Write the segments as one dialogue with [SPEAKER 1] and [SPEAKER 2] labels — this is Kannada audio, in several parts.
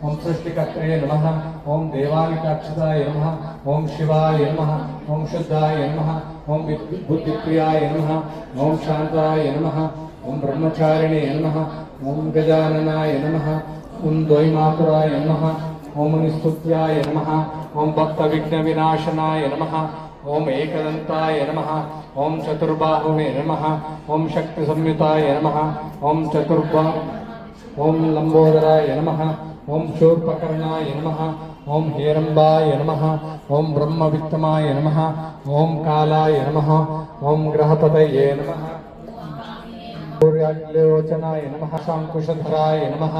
[SPEAKER 1] ओम सृष्टिकर्त्रे नमः। ओम देवानिकाक्षदाय नमः। ओम शिवाय नमः। ओम शुद्धाय नमः। ओम बुद्धिप्रियाय नमः। ओम शांताय नमः। ओम ब्रह्मचारिणे नमः। ओम गजाननाय नमः। ओम द्वैमातुराय नमः। ओम निस्तुत्याय नमः। ओम भक्तविघ्नविनाशनाय नमः। ओम एकदन्ताय नमः। ओम चतुर्बाहुवे नमः। ओम शक्तिसंयुताय नमः। ओम ओम लंबोदराय नमः। ओम शूर्पकर्णाय नमः। ओम हेरंबाय नमः। ओम ब्रह्मवित्तमाय नमः। ओम कालाय नमः। ओम ग्रहपतये नमः। सूर्याग्निलोचनाय नमः। शांकुशधराय नमः।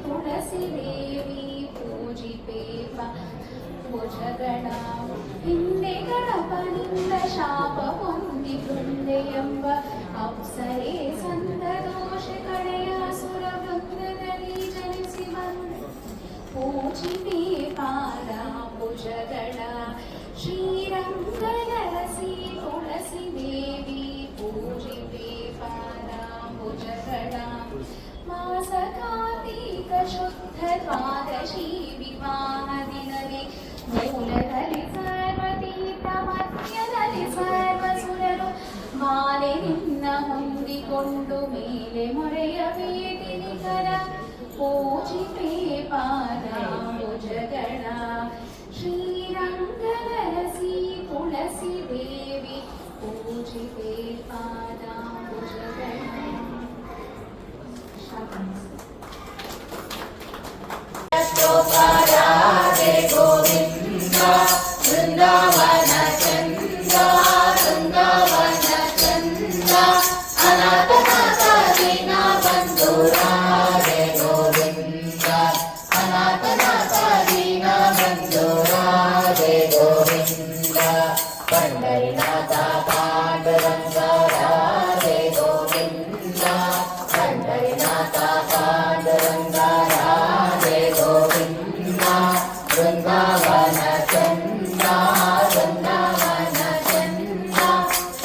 [SPEAKER 2] तुलसी देवी पूजिपे ಭುಜಗಣ ಹಿಂದೆ ಗಣಪನಿಂದ ಶಾಪ ಹೊಂದಿ ಬೃಂದೆಯೆಂಬ ಅಪ್ಸರೆ ಸಂತ ದೋಷ ಕಡೆಯ ಸುರ ವೃಂದದಲ್ಲಿ ಜನಿಸಿ ಬಂದು ಪೂಜಿಪೇ ಪಾದ ಭುಜಗಣ ಶ್ರೀರಂಗನರಸಿ ತುಳಸಿ ದೇವಿ ಪೂಜಿಪೇ ಪಾದ ಭುಜಗಣ ಮಾಸ ಕಾರ್ತೀಕ ಶುದ್ಧ ದ್ವಾದಶಿ ವಿವಾಹ ದಿನವೇ ಮೂಲದಲ್ಲಿ ಸರ್ವತೀರ್ಥ ಮಧ್ಯದಲ್ಲಿ ಸರ್ವಸುರರು ಮಾಲೆ ನಿನ್ನ ಹೊಂದಿಕೊಂಡು ಮೇಲೆ ಮೊರೆಯಬೇಡಿ ನಿಖರ ಪೂಜಿಪೇ ಪಾದ ಭುಜಗಣ ಶ್ರೀರಂಗನರಸಿ ತುಳಸಿ ದೇವಿ ಪೂಜಿಪೇ ಪಾದ ಭುಜಗಣ. ರಾಧೆ ಗೋವಿಂದ ವೃಂದಾವನ ಚಂದ ವೃಂದಾವನ ಚಂದ ಅನಾಥನಾಥ ದೀನ ಬಂಧು ರಾಧೆ ಗೋವಿಂದ ಅನಾಥನಾಥ ದೀನ ಬಂಧು ರಾಧೆ ಗೋವಿಂದ ಪಂಡರಿನಾಥ ಪಾಂಡುರಂಗ ರಾಧೆ ಗೋವಿಂದ ಪಂಡರಿನಾಥ ಪಾಂಡುರಂಗ ವೃಂದಾವನ ಚಂದ ವೃಂದಾವನ ಚಂದ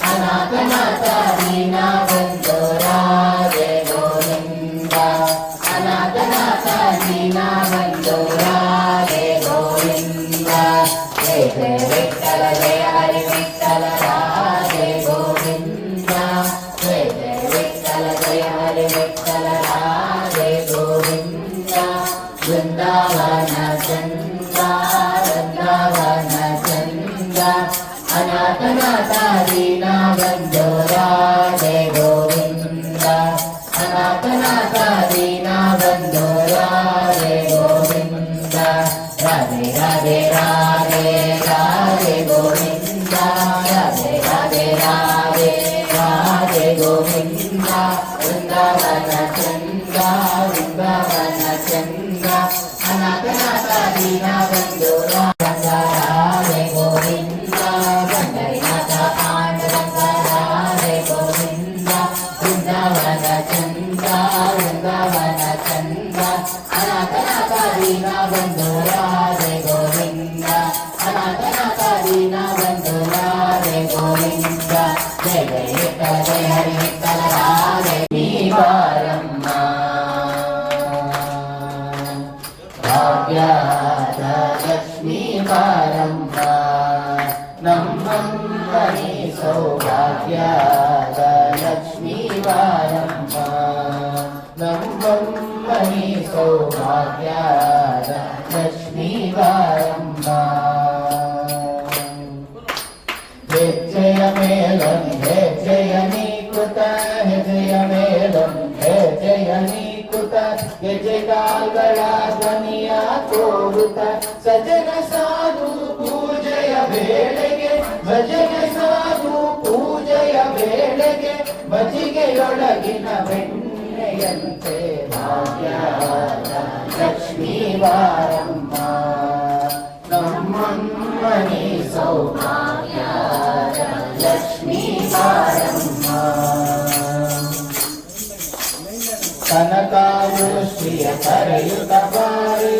[SPEAKER 2] ಅನಾಥನಾಥ ದೀನ ಬಂಧು ರಾಧೆ ಗೋವಿಂದ ಅನಾಥನಾಥ ದೀನ ಬಂಧು ರಾಧೆ ಗೋವಿಂದ. ಜಯ ಜಯ ವಿಠಲ ಜಯ ಹರಿ ವಿಠಲ ರಾಧೆ ಗೋವಿಂದ ಜಯ ಜಯ ವಿಠಲ ಜಯ ಹರಿ ವಿಠಲ ರಾಧೆ ಗೋವಿಂದ. ವೃಂದಾವನ ಚಂದ ವೃಂದಾವನ ಚಂದ ಅನಾಥನಾಥ ದೀನ ಬಂಧು ರಾಧೆ ಗೋವಿಂದ ಅನಾಥನಾಥ ದೀನ ಬಂಧು ರಾಧೆ ಗೋವಿಂದ. ರಾಧೆ ರಾಧೆ ರಾಧೆ ರಾಧೆ ಗೋವಿಂದ ರಾಧೆ ರಾಧೆ ರಾಧೆ ರಾಧೆ ಗೋವಿಂದ. ವೃಂದಾವನ ಚಂದ ವೃಂದಾವನ ಚಂದ ಅನಾಥನಾಥ ದೀನ ಬಂಧು ರಾಧೆ ಗೋವಿಂದ ಪಂಡರಿನಾಥ ಪಾಂಡುರಂಗ ರಾಧೆ ಗೋವಿಂದ. ವೃಂದಾವನ ಚಂದ ವೃಂದಾವನ ಚಂದ ಅನಾಥನಾಥ ದೀನ ಬಂಧು ರಾಧೆ ಗೋವಿಂದ ಅನಾಥನಾಥ ದೀನ ಬಂಧು ರಾಧೆ ಗೋವಿಂದ. ಜಯ ಜಯ ವಿಠಲ ಜಯ ಹರಿ ವಿಠಲ ರಾಧೆ ಬಾರಮ್ಮ ಭಾಗ್ಯದ ಲಕ್ಷ್ಮೀ ಬಾರಮ್ಮ ಸೌಭಾಗ್ಯದ ಲಕ್ಷ್ಮೀ ಬಾರಮ್ಮ ನಮ್ಮಮ್ಮ ನೀ ಸೌಭಾಗ್ಯದ ಲಕ್ಷ್ಮೀ ಬಾರಮ್ಮ ಹೆಜ್ಜೆಯ ಮೇಲೊಂದು ಹೆಜ್ಜೆಯ ನೀಕುತ ಹೆಜ್ಜೆಯ ಮೇಲೊಂದು ಹೆಜ್ಜೆಯ ನೀಕುತ ಗೆಜೆಗಾಲ್ಗಳ ಧ್ವನಿಯ ತೋರುತ್ತ ಸಜನ ಸಾಧು ಪೂಜೆಯ ವೇಳೆಗೆ ಭಜನೆ ಸಾಧು ಪೂಜೆಯ ವೇಳೆಗೆ ಮಜಿಗೆಯೊಳಗಿನ ಬೆಣ್ಣೆಯಂತೆ ಭಾಗ್ಯದ ಲಕ್ಷ್ಮೀ ಬಾರಮ್ಮ ನಮ್ಮಮ್ಮ ನೀ ಸೌಭಾಗ್ಯದ ಲಕ್ಷ್ಮೀ ಬಾರಮ್ಮ ಕನಕವೃಷ್ಟಿಯ ಕರೆಯುತ್ತ ಬಾರೆ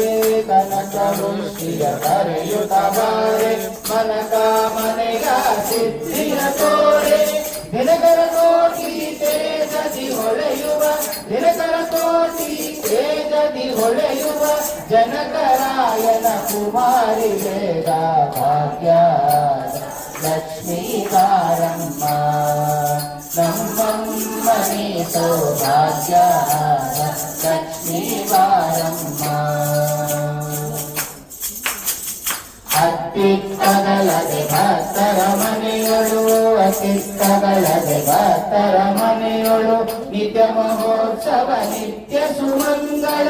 [SPEAKER 2] ಕನಕವೃಷ್ಟಿಯ ಕರೆಯುತ್ತ ಬಾರೆ ಮನಕ ಮನೆಗ ಸಿದ್ಧಿಯ ತೋರೆ ದಿನಕರ ಕೋಟಿ ತೇಜದಿ ಹೊಳೆಯುವ ದಿನಕರ ಕೋಟಿ ತೇಜದಿ ಹೊಳೆಯುವ ಜನಕರಾಯನ ಕುಮಾರಿ ವೇದ ಭಾಗ್ಯ ಲಕ್ಷ್ಮೀ ಬಾರಮ್ಮ ನಮ್ಮಮ್ಮ ನೀ ಸೌಭಾಗ್ಯ ಲಕ್ಷ್ಮೀ ಬಾರಮ್ಮ ಅತ್ತಿತ್ತಗಲದೆ ಭಕ್ತರ ಮನೆಯೊಳು ಅತ್ತಿತ್ತಗಲದೆ ಭಕ್ತರ ಮನೆಯೊಳು ನಿತ್ಯ ಮಹೋತ್ಸವ ನಿತ್ಯ ಸುಮಂಗಳ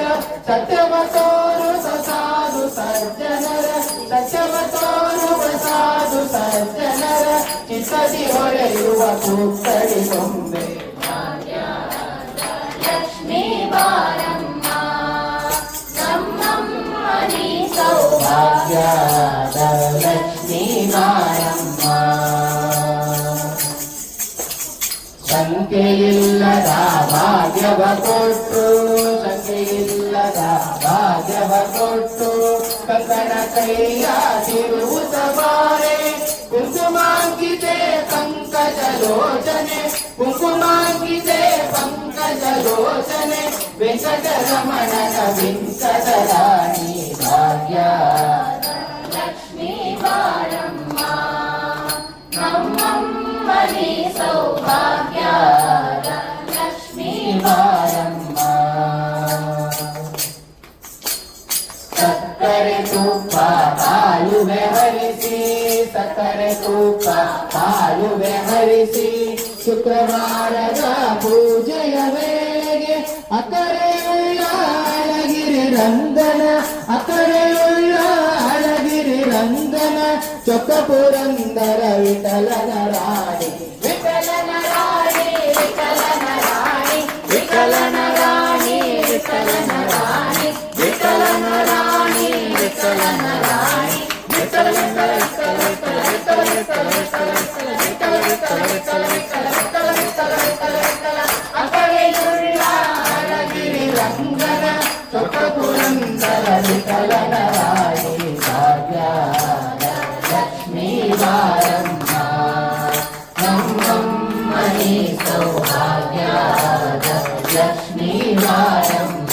[SPEAKER 2] ಸತ್ಯವ ತೋರುವ ಸಾಧು ಸಜ್ಜನರ ಸತ್ಯವ ತೋರುವ ಸಾಧು ಸಜ್ಜನರ ಚಿತ್ತದಿ ಹೊಳೆಯುವ ಕೂತ್ತಡಿ ಗೊಂಬೆ
[SPEAKER 3] ಲಕ್ಷ್ಮೀ ಬಾರಮ್ಮ ನಮ್ಮಮ್ಮ ನೀ ಸೌಭಾಗ್ಯ
[SPEAKER 2] ಭಾಗ್ಯದ ಲಕ್ಷ್ಮೀ ಬಾರಮ್ಮ ಸಂಖ್ಯೆಯಿಲ್ಲದ ಭಾಗ್ಯವ ಕೊಟ್ಟು ಸಂಖ್ಯೆಯಿಲ್ಲದ ಭಾಗ್ಯವ ಕೊಟ್ಟು ಕಂಕಣ ಕೈಯ ತಿರುವುತ ಬಾರೆ ಕುಂಕುಮಾಂಕಿತೆ ಪಂಕಜ ಲೋಚನೆ ಕುಂಕುಮಾಂಕಿತೆ ಪಂಕಜ ಲೋಚನೆ ವೆಂಕಟರಮಣನ ವಿಂಕಟ ರಾಣಿ ಭಾಗ್ಯ
[SPEAKER 3] ಲಕ್ಷ್ಮೀ ಬಾರಮ್ಮ ನಮ್ಮಮ್ಮ ನೀ ಸೌಭಾಗ್ಯ ಲಕ್ಷ್ಮೀ
[SPEAKER 2] ಬಾರಮ್ಮ ಸಕ್ಕರೆ ತುಪ್ಪ ಹಾಲುವೆ ಹರಿಸಿ ಸಕ್ಕರೆ ತುಪ್ಪ ಹಾಲುವೆ ಹರಿಸಿ ಶುಕ್ರವಾರದ ಪೂಜೆಯ ವೇಳೆಗೆ ಅಕರೆಯುಳ್ಳ ಅಳಗಿರಿ ರಂಗನ ಅಕರೆಯುಳ್ಳ ಅಳಗಿರಿ ರಂಗನ ಚೊಕ್ಕ ಪುರಂದರ ವಿಠಲನ ರಾಣಿ
[SPEAKER 3] ವಿಠಲನ ರಾಣಿ ವಿಠಲನ ರಾಣಿ ವಿಠಲನ ರಾಣಿ ವಿಠಲನ ರಾಣಿ ವಿಠಲನ ರಾಣಿ ವಿಠಲನ ರಾಣಿ ವಿಠಲ ವಿಠಲ ವಿಠಲ ವಿಠಲ ವಿಠಲ ವಿಠಲ ವಿಠಲ ವಿಠಲ ವಿಠಲ ವಿಠಲ ವಿಠಲ ವಿಠಲ ವಿಠಲ ವಿಠಲ ಅಕರೆಯುಳ್ಳ
[SPEAKER 2] ಅಳಗಿರಿ ರಂಗನ ಚೊಕ್ಕ ಪುರಂದರ ವಿಠಲನ ರಾಣಿ ಭಾಗ್ಯದ ಲಕ್ಷ್ಮೀ ಬಾರಮ್ಮ ನಮ್ಮಮ್ಮ ನೀ ಸೌಭಾಗ್ಯದ ಲಕ್ಷ್ಮೀ ಬಾರಮ್ಮ